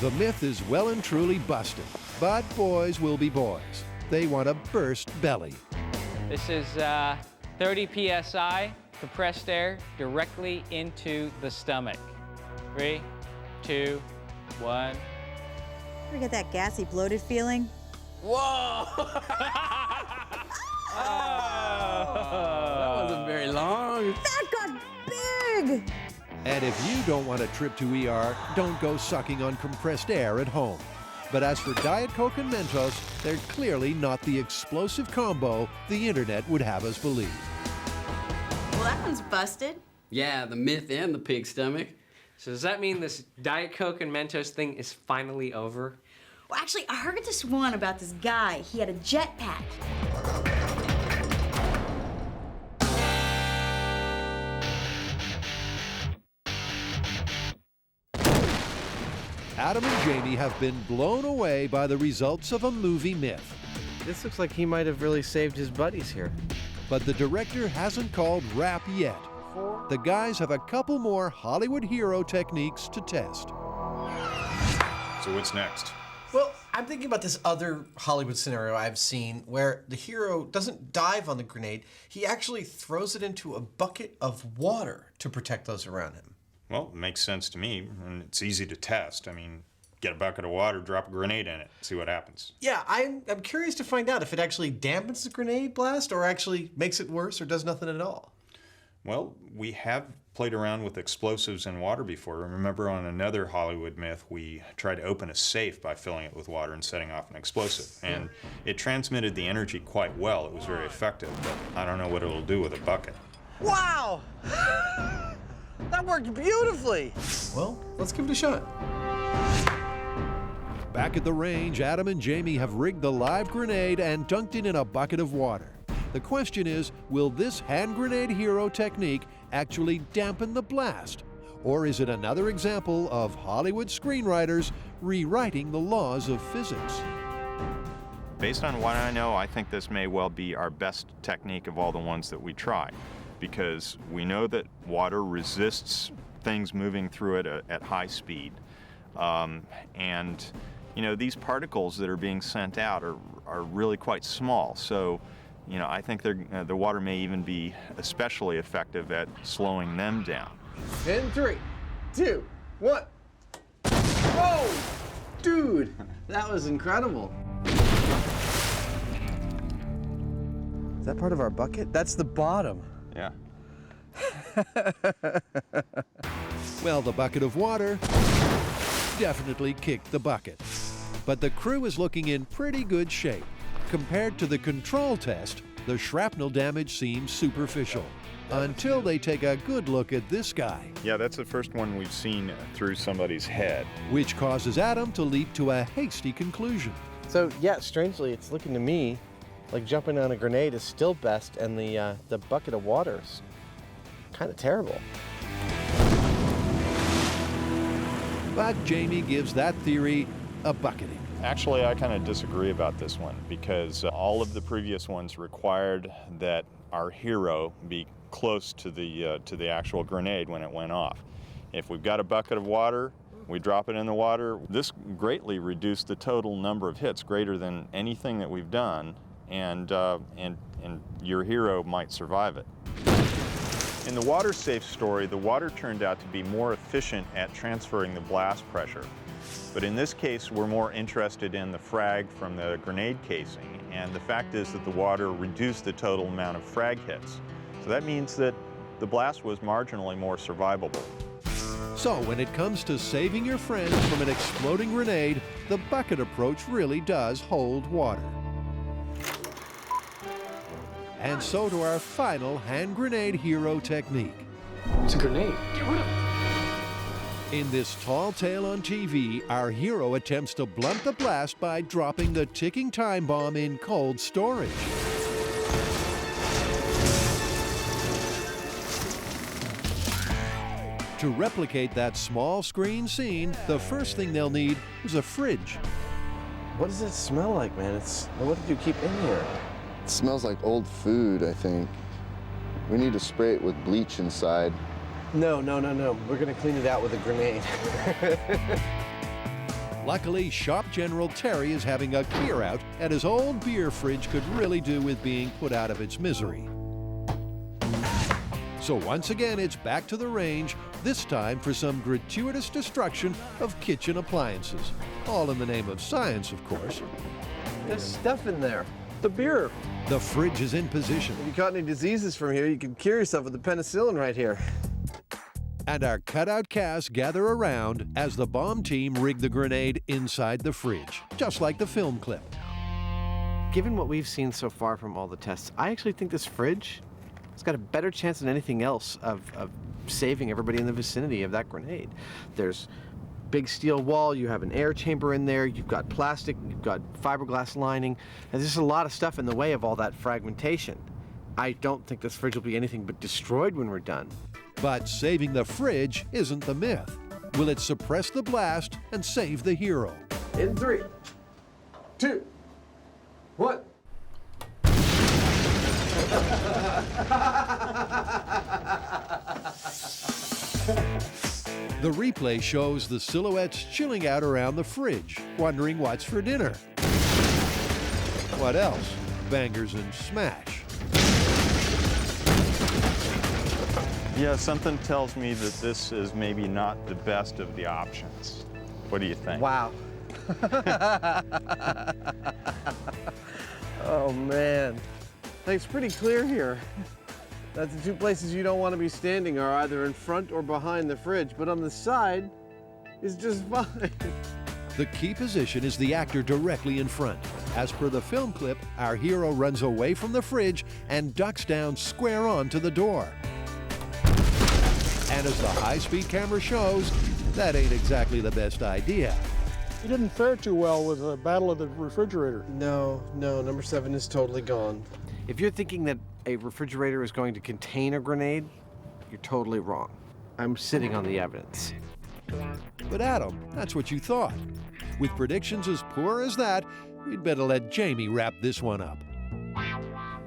[SPEAKER 1] The myth is well and truly busted, but boys will be boys. They want a burst belly.
[SPEAKER 18] This is 30 psi compressed air directly into the stomach. 3, 2, 1.
[SPEAKER 6] Ever get that gassy, bloated feeling?
[SPEAKER 8] Whoa! That wasn't very long.
[SPEAKER 6] That got big!
[SPEAKER 1] And if you don't want a trip to ER, don't go sucking on compressed air at home. But as for Diet Coke and Mentos, they're clearly not the explosive combo the internet would have us believe.
[SPEAKER 7] Well, that one's busted.
[SPEAKER 8] Yeah, the myth and the pig stomach.
[SPEAKER 3] So does that mean this Diet Coke and Mentos thing is finally over?
[SPEAKER 7] Well, actually, I heard this one about this guy. He had a jetpack.
[SPEAKER 1] Adam and Jamie have been blown away by the results of a movie myth.
[SPEAKER 10] This looks like he might have really saved his buddies here.
[SPEAKER 1] But the director hasn't called wrap yet. The guys have a couple more Hollywood hero techniques to test.
[SPEAKER 5] So what's next?
[SPEAKER 2] Well, I'm thinking about this other Hollywood scenario I've seen where the hero doesn't dive on the grenade, he actually throws it into a bucket of water to protect those around him.
[SPEAKER 5] Well, it makes sense to me, and it's easy to test. I mean, get a bucket of water, drop a grenade in it, see what happens.
[SPEAKER 2] Yeah, I'm curious to find out if it actually dampens the grenade blast or actually makes it worse or does nothing at all.
[SPEAKER 5] Well, we have played around with explosives in water before. Remember on another Hollywood myth, we tried to open a safe by filling it with water and setting off an explosive. And it transmitted the energy quite well. It was very effective, but I don't know what it'll do with a bucket.
[SPEAKER 10] Wow! That worked beautifully!
[SPEAKER 2] Well, let's give it a shot.
[SPEAKER 1] Back at the range, Adam and Jamie have rigged the live grenade and dunked it in a bucket of water. The question is, will this hand grenade hero technique actually dampen the blast? Or is it another example of Hollywood screenwriters rewriting the laws of physics?
[SPEAKER 5] Based on what I know, I think this may well be our best technique of all the ones that we try, because we know that water resists things moving through it at high speed. And you know, these particles that are being sent out are really quite small. So, you know, I think the water may even be especially effective at slowing them down.
[SPEAKER 10] In 3, 2, 1. Whoa! Dude, that was incredible. Is that part of our bucket? That's the bottom.
[SPEAKER 5] Yeah.
[SPEAKER 1] Well, the bucket of water definitely kicked the bucket. But the crew is looking in pretty good shape. Compared to the control test, the shrapnel damage seems superficial. Until they take a good look at this guy.
[SPEAKER 5] Yeah, that's the first one we've seen through somebody's head.
[SPEAKER 1] Which causes Adam to leap to a hasty conclusion.
[SPEAKER 10] So, yeah, strangely, it's looking to me like jumping on a grenade is still best, and the bucket of water is kind of terrible.
[SPEAKER 1] But Jamie gives that theory a bucketing.
[SPEAKER 5] Actually, I kind of disagree about this one, because all of the previous ones required that our hero be close to the actual grenade when it went off. If we've got a bucket of water, we drop it in the water. This greatly reduced the total number of hits, greater than anything that we've done, and your hero might survive it. In the water safe story, the water turned out to be more efficient at transferring the blast pressure. But in this case, we're more interested in the frag from the grenade casing, and the fact is that the water reduced the total amount of frag hits. So that means that the blast was marginally more survivable.
[SPEAKER 1] So when it comes to saving your friends from an exploding grenade, the bucket approach really does hold water. And so to our final hand grenade hero technique.
[SPEAKER 3] It's a grenade. Get rid of it.
[SPEAKER 1] In this tall tale on TV, our hero attempts to blunt the blast by dropping the ticking time bomb in cold storage. To replicate that small screen scene, the first thing they'll need is a fridge.
[SPEAKER 10] What does it smell like, man? What did you keep in here?
[SPEAKER 19] It smells like old food, I think. We need to spray it with bleach inside.
[SPEAKER 10] No. We're gonna clean it out with a grenade.
[SPEAKER 1] Luckily, Shop General Terry is having a clear out, and his old beer fridge could really do with being put out of its misery. So once again, it's back to the range, this time for some gratuitous destruction of kitchen appliances. All in the name of science, of course.
[SPEAKER 10] There's stuff in there. The beer.
[SPEAKER 1] The fridge is in position.
[SPEAKER 10] If you caught any diseases from here, you can cure yourself with the penicillin right here.
[SPEAKER 1] And our cutout cast gather around as the bomb team rig the grenade inside the fridge, just like the film clip.
[SPEAKER 10] Given what we've seen so far from all the tests, I actually think this fridge has got a better chance than anything else of saving everybody in the vicinity of that grenade. There's big steel wall, you have an air chamber in there, you've got plastic, you've got fiberglass lining, and there's just a lot of stuff in the way of all that fragmentation. I don't think this fridge will be anything but destroyed when we're done.
[SPEAKER 1] But saving the fridge isn't the myth. Will it suppress the blast and save the hero?
[SPEAKER 10] In 3, 2, 1.
[SPEAKER 1] The replay shows the silhouettes chilling out around the fridge, wondering what's for dinner. What else? Bangers and smash.
[SPEAKER 5] Yeah, something tells me that this is maybe not the best of the options. What do you think?
[SPEAKER 10] Wow. Oh, man. It's pretty clear here. That's the two places you don't want to be standing are either in front or behind the fridge, but on the side is just fine.
[SPEAKER 1] The key position is the actor directly in front. As per the film clip, our hero runs away from the fridge and ducks down square on to the door. And as the high-speed camera shows, that ain't exactly the best idea.
[SPEAKER 12] He didn't fare too well with the Battle of the Refrigerator.
[SPEAKER 10] No, number 7 is totally gone. If you're thinking that a refrigerator is going to contain a grenade, you're totally wrong. I'm sitting on the evidence.
[SPEAKER 1] But Adam, that's what you thought. With predictions as poor as that, we'd better let Jamie wrap this one up.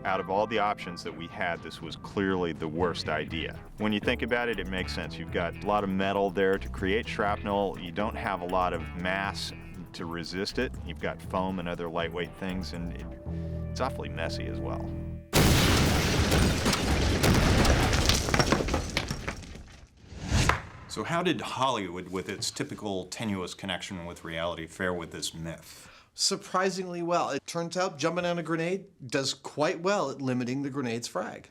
[SPEAKER 5] Out of all the options that we had, this was clearly the worst idea. When you think about it, it makes sense. You've got a lot of metal there to create shrapnel. You don't have a lot of mass to resist it. You've got foam and other lightweight things, and it's awfully messy as well. So how did Hollywood, with its typical tenuous connection with reality, fare with this myth?
[SPEAKER 2] Surprisingly well. It turns out jumping on a grenade does quite well at limiting the grenade's frag.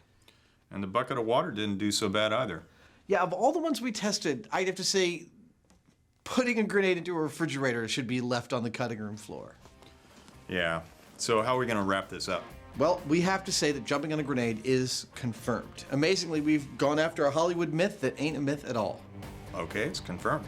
[SPEAKER 5] And the bucket of water didn't do so bad either.
[SPEAKER 2] Yeah, of all the ones we tested, I'd have to say putting a grenade into a refrigerator should be left on the cutting room floor.
[SPEAKER 5] Yeah. So how are we going to wrap this up?
[SPEAKER 2] Well, we have to say that jumping on a grenade is confirmed. Amazingly, we've gone after a Hollywood myth that ain't a myth at all.
[SPEAKER 5] Okay, it's confirmed.